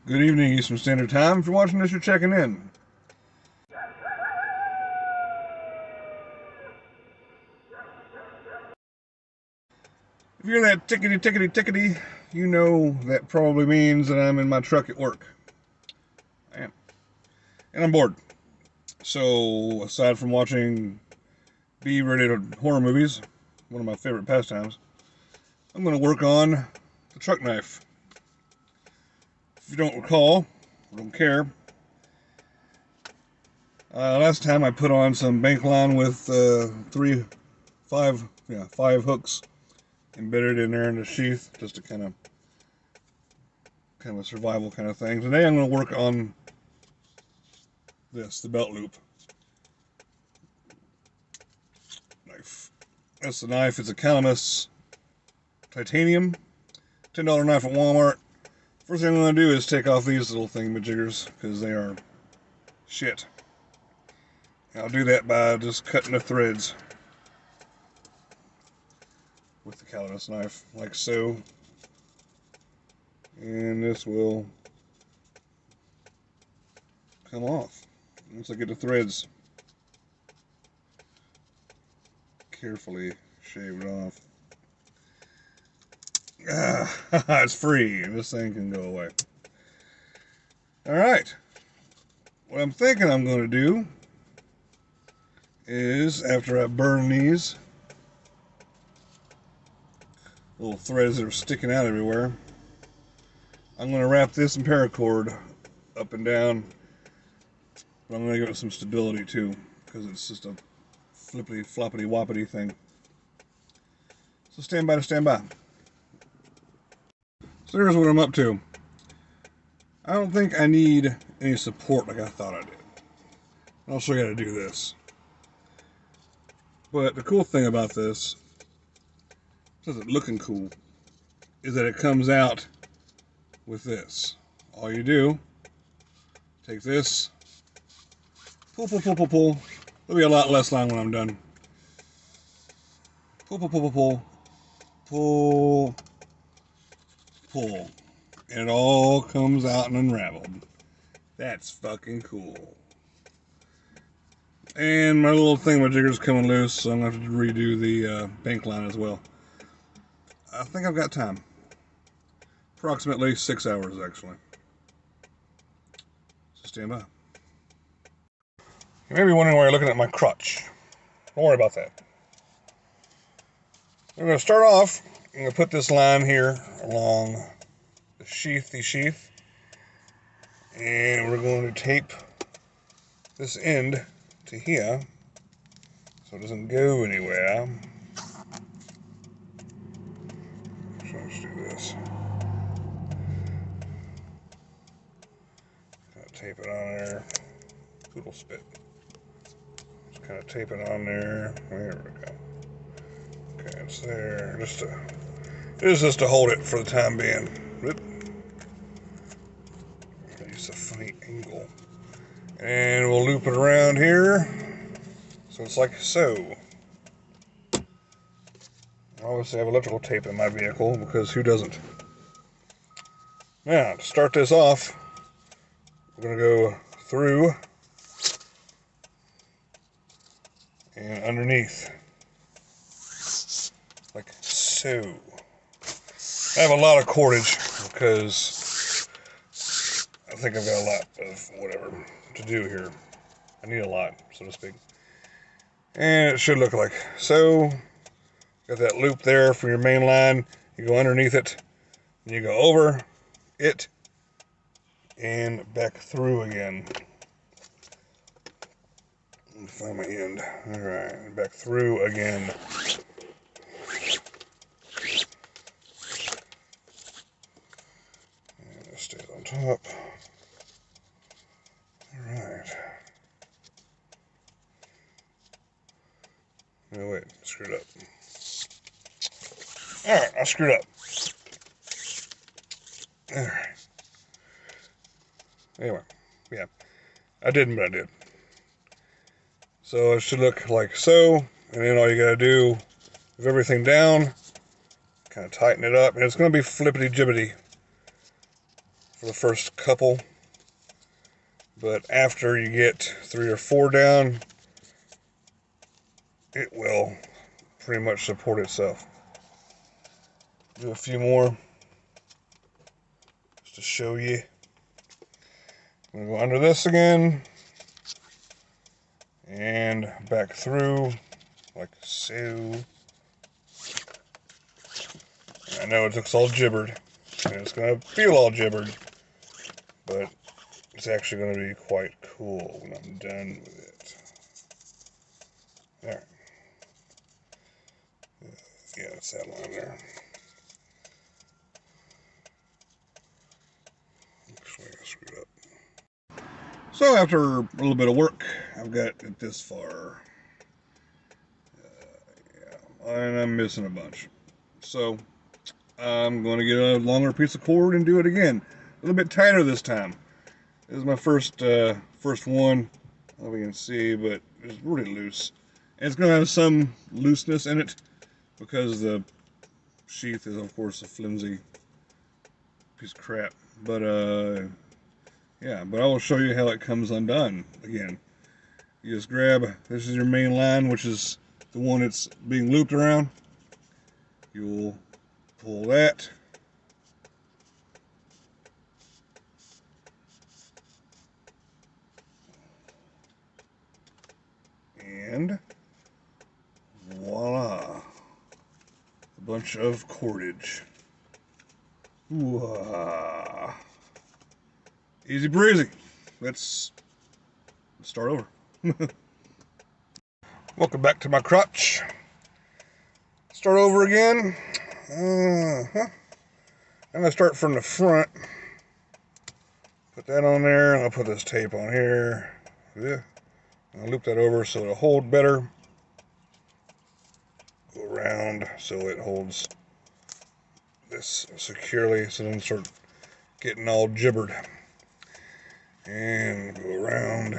Good evening, Eastern Standard Time. If you're watching this, you're checking in. If you hear that tickety, tickety, tickety, you know that probably means that I'm in my truck at work. I am. And I'm bored. So, aside from watching B-rated horror movies, one of my favorite pastimes, I'm going to work on the truck knife. If you don't recall, or don't care, last time I put on some bank line with five hooks embedded in there in the sheath, just to kind of a survival kind of thing. Today I'm going to work on this, the belt loop knife. That's the knife. It's a Calamus titanium, $10 knife at Walmart. First thing I'm going to do is take off these little thingamajiggers because they are shit. I'll do that by just cutting the threads with the Calamus knife, like so. And this will come off once I get the threads carefully shaved off. It's free, and this thing can go away. Alright, what I'm thinking I'm going to do is, after I burn these little threads that are sticking out everywhere, I'm going to wrap this in paracord up and down, but I'm going to give it some stability too, because it's just a flippity floppity woppity thing. So stand by to stand by. So here's what I'm up to. I don't think I need any support like I thought I did. I'll show you how to do this. But the cool thing about this, besides it looking cool, is that it comes out with this. All you do, take this, pull, pull, pull, pull, pull. There'll be a lot less line when I'm done. Pull, pull, pull, pull, pull, pull, pull. And it all comes out and unraveled. That's fucking cool. And my little thingamajigger's coming loose, so I'm going to have to redo the bank line as well. I think I've got time. Approximately 6 hours, actually. So stand by. You may be wondering why you're looking at my crutch. Don't worry about that. We're going to start off, I'm going to put this line here along the sheath, and we're going to tape this end to here so it doesn't go anywhere. So let's do this. Kind of tape it on there. Poodle spit. Just kind of tape it on there. There we go. Okay, it's there. Just to hold it for the time being. Whoop. Use a funny angle. And we'll loop it around here. So it's like so. Obviously I have electrical tape in my vehicle, because who doesn't? Now, to start this off, we're going to go through and underneath. Like so. I have a lot of cordage because I think I've got a lot of whatever to do here. I need a lot, so to speak. And it should look like so. Got that loop there for your main line. You go underneath it, and you go over it, and back through again. Let me find my end. Alright, back through again. And it stays on top. Alright. No, wait, screwed up. Alright, I screwed up. Alright. Anyway, yeah. I didn't, but I did. So it should look like so, and then all you gotta do, move everything down, kind of tighten it up, and it's gonna be flippity-jibbity for the first couple, but after you get 3 or 4 down, it will pretty much support itself. Do a few more just to show you. I'm going to go under this again and back through like so. I know it looks all gibbered and it's going to feel all gibbered, but it's actually going to be quite cool when I'm done with it. There. Yeah, it's that line there. Actually, I screwed up. So after a little bit of work, I've got it this far. Yeah, and I'm missing a bunch. So I'm going to get a longer piece of cord and do it again. A little bit tighter this time. This is my first one. I don't know if you can see, but it's really loose. And it's going to have some looseness in it because the sheath is, of course, a flimsy piece of crap. But yeah, but I will show you how it comes undone again. You just grab, this is your main line, which is the one that's being looped around. You'll pull that. And voila, a bunch of cordage. Ooh, easy breezy. Let's start over. Welcome back to my crotch. Start over again. I'm gonna start from the front. Put that on there, and I'll put this tape on here. Yeah. I'll loop that over so it'll hold better. Go around so it holds this securely, so then start getting all gibbered. And go around.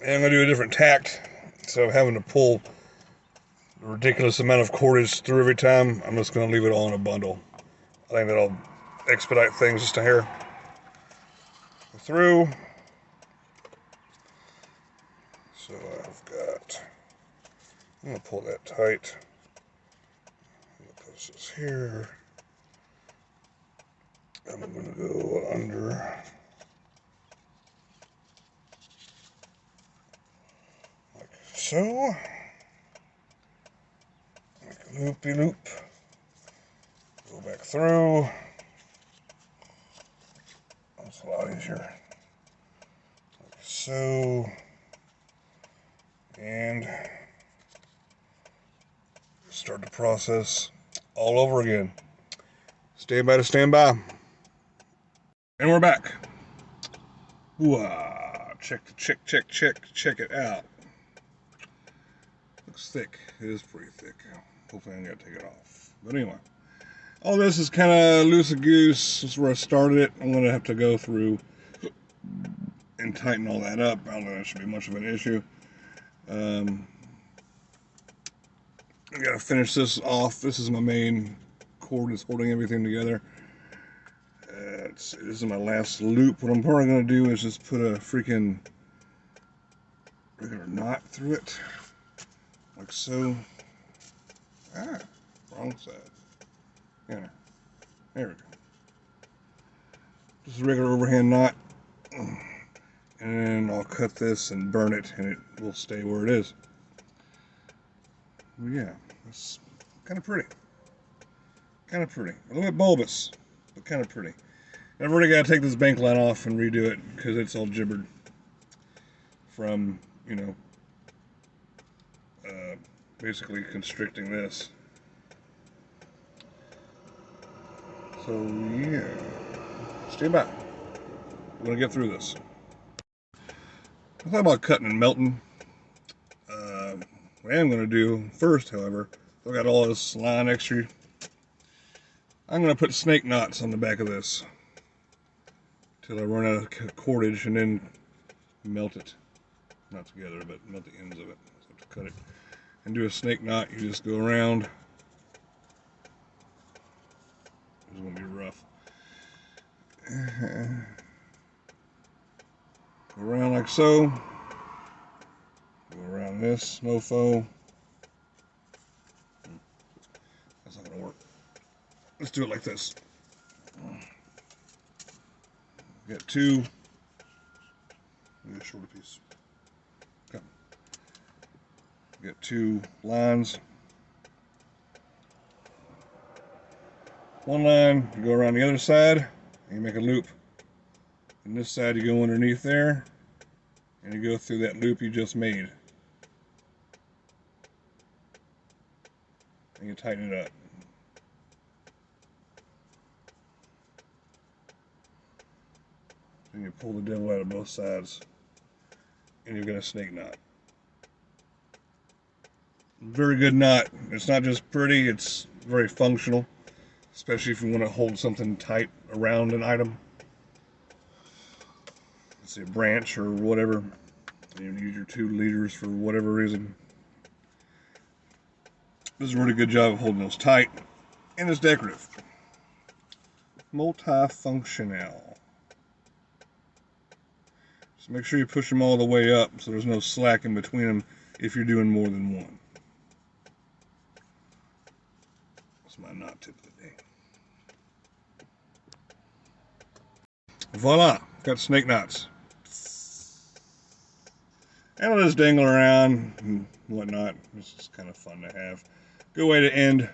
And I'm going to do a different tact, so I'm having to pull a ridiculous amount of cordage through every time. I'm just going to leave it all in a bundle. I think that'll expedite things just a hair. Through. So I've got, I'm going to pull that tight. I'm going to put this here. I'm going to go under. Like so. Like a loopy loop. Go back through. That's a lot easier. Like so. And start the process all over again. Stand by to stand by. And we're back. Ooh-ah. Check it out. Looks thick. It is pretty thick. Hopefully I ain't gotta take it off. But anyway, all this is kind of loosey-goose. This is where I started it. I'm gonna have to go through and tighten all that up. I don't think that should be much of an issue. I gotta finish this off. This is my main cord that's holding everything together. This is my last loop. What I'm probably gonna do is just put a freaking regular knot through it, like so. Wrong side. Yeah, there we go. Just a regular overhand knot, and then I'll cut this and burn it, and it will stay where it is. Well, yeah, it's kind of pretty. Kind of pretty. A little bit bulbous, but kind of pretty. I've already got to take this bank line off and redo it because it's all gibbered from, you know, basically constricting this. So, yeah. Stay back. We're going to get through this. I thought about cutting and melting. What I am going to do first, however, I've got all this line extra. I'm going to put snake knots on the back of this till I run out of cordage, and then melt it. Not together, but melt the ends of it. So I have to cut it. And do a snake knot. You just go around. It's going to be rough. Go around like so. Go around this mofo. That's not gonna work. Let's do it like this. Get two. Get a shorter piece. Okay. Get two lines. One line, you go around the other side, and you make a loop. And this side, you go underneath there, and you go through that loop you just made. And you tighten it up. And you pull the devil out of both sides, and you get a snake knot. Very good knot. It's not just pretty, it's very functional, especially if you want to hold something tight around an item. Let's say a branch or whatever. You use your 2 liters for whatever reason. This is a really good job of holding those tight, and it's decorative. Multifunctional. So make sure you push them all the way up so there's no slack in between them if you're doing more than one. That's my knot tip of the day. Voila! Got snake knots. And I'll just dangle around and whatnot. It's just kind of fun to have. Good way to end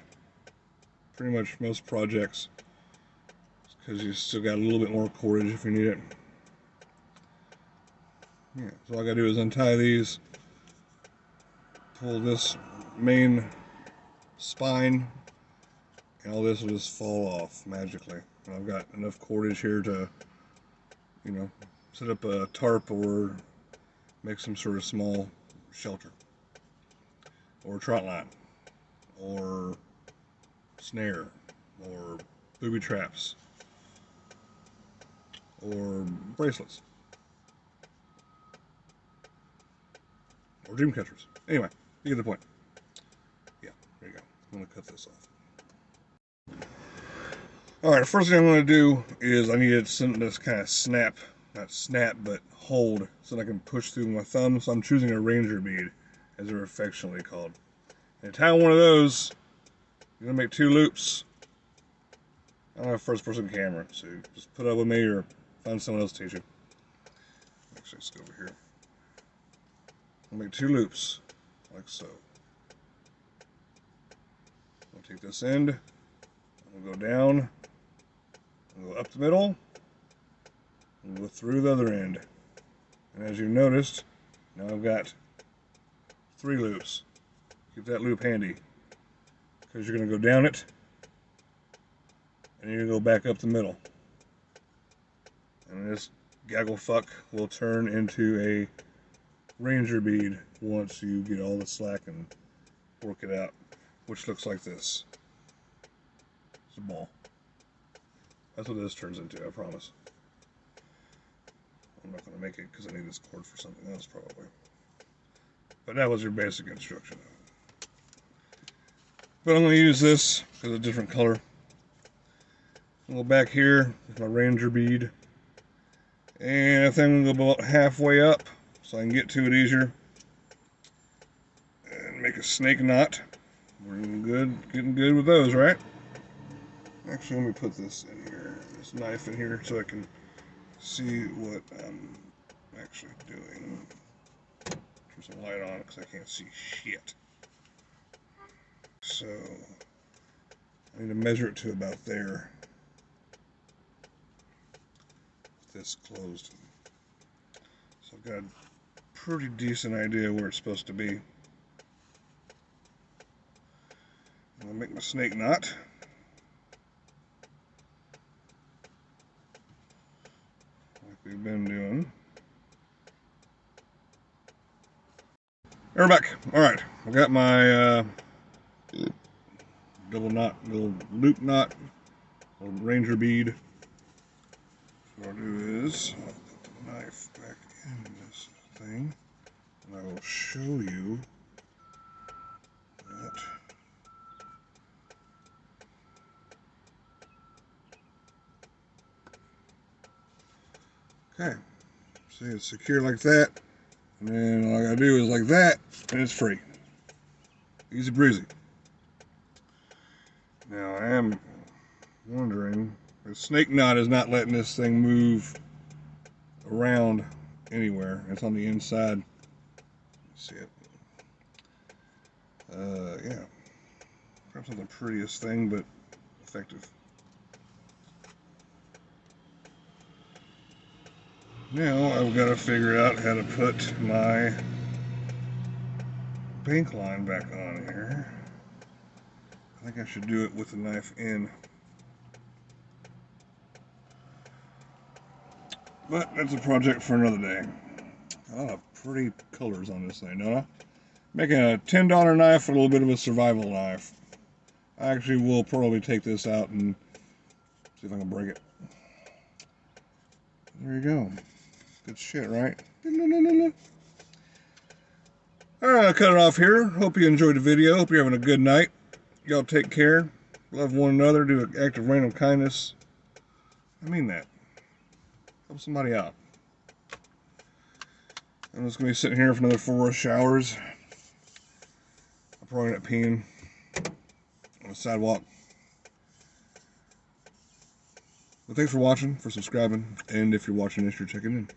pretty much most projects, because you still got a little bit more cordage if you need it. Yeah, so all I gotta do is untie these, pull this main spine, and all this will just fall off magically. And I've got enough cordage here to, you know, set up a tarp or make some sort of small shelter, or trot line, or snare, or booby traps, or bracelets, or dream catchers. Anyway, you get the point. Yeah, there you go. I'm going to cut this off. Alright, the first thing I'm going to do is I need something that's kind of snap, not snap, but hold, so that I can push through my thumb. So I'm choosing a ranger bead, as they're affectionately called. And to tie one of those, you're going to make 2 loops. I don't have a first-person camera, so just put up with me or find someone else to teach you. Actually, let's go over here. I'll make 2 loops, like so. I'll take this end, we'll go down, we'll go up the middle, and go through the other end. And as you noticed, now I've got 3 loops. Keep that loop handy, because you're going to go down it, and you're going to go back up the middle. And this gaggle fuck will turn into a ranger bead once you get all the slack and work it out, which looks like this. It's a ball. That's what this turns into, I promise. I'm not going to make it because I need this cord for something else probably. But that was your basic instruction. But I'm going to use this because it's a different color. I'll go back here with my ranger bead. And I think I'm going to go about halfway up so I can get to it easier. And make a snake knot. We're getting good with those, right? Actually, let me put this in here, this knife in here, so I can see what I'm actually doing. Turn some light on because I can't see shit. So, I need to measure it to about there. This closed. So I've got a pretty decent idea where it's supposed to be. I'm going to make my snake knot. Like we've been doing. And we're back. Alright, I've got my double knot, little loop knot, little ranger bead. What I'll do is I'll put the knife back in this thing, and I will show you that Okay, see, it's secure like that, and then all I gotta do is like that, and it's free. Easy breezy. Now I am wondering, the snake knot is not letting this thing move around anywhere. It's on the inside. See it? Yeah. Perhaps not the prettiest thing, but effective. Now I've got to figure out how to put my bank line back on here. I think I should do it with the knife in. But that's a project for another day. A lot of pretty colors on this thing, don't I? Making a $10 knife, a little bit of a survival knife. I actually will probably take this out and see if I can break it. There you go. Good shit, right? Alright, I'll cut it off here. Hope you enjoyed the video. Hope you're having a good night. Y'all take care. Love one another. Do an act of random kindness. I mean that. Help somebody out. I'm just going to be sitting here for another 4 hours. I'm probably not peeing on the sidewalk. But thanks for watching, for subscribing, and if you're watching this, you're checking in.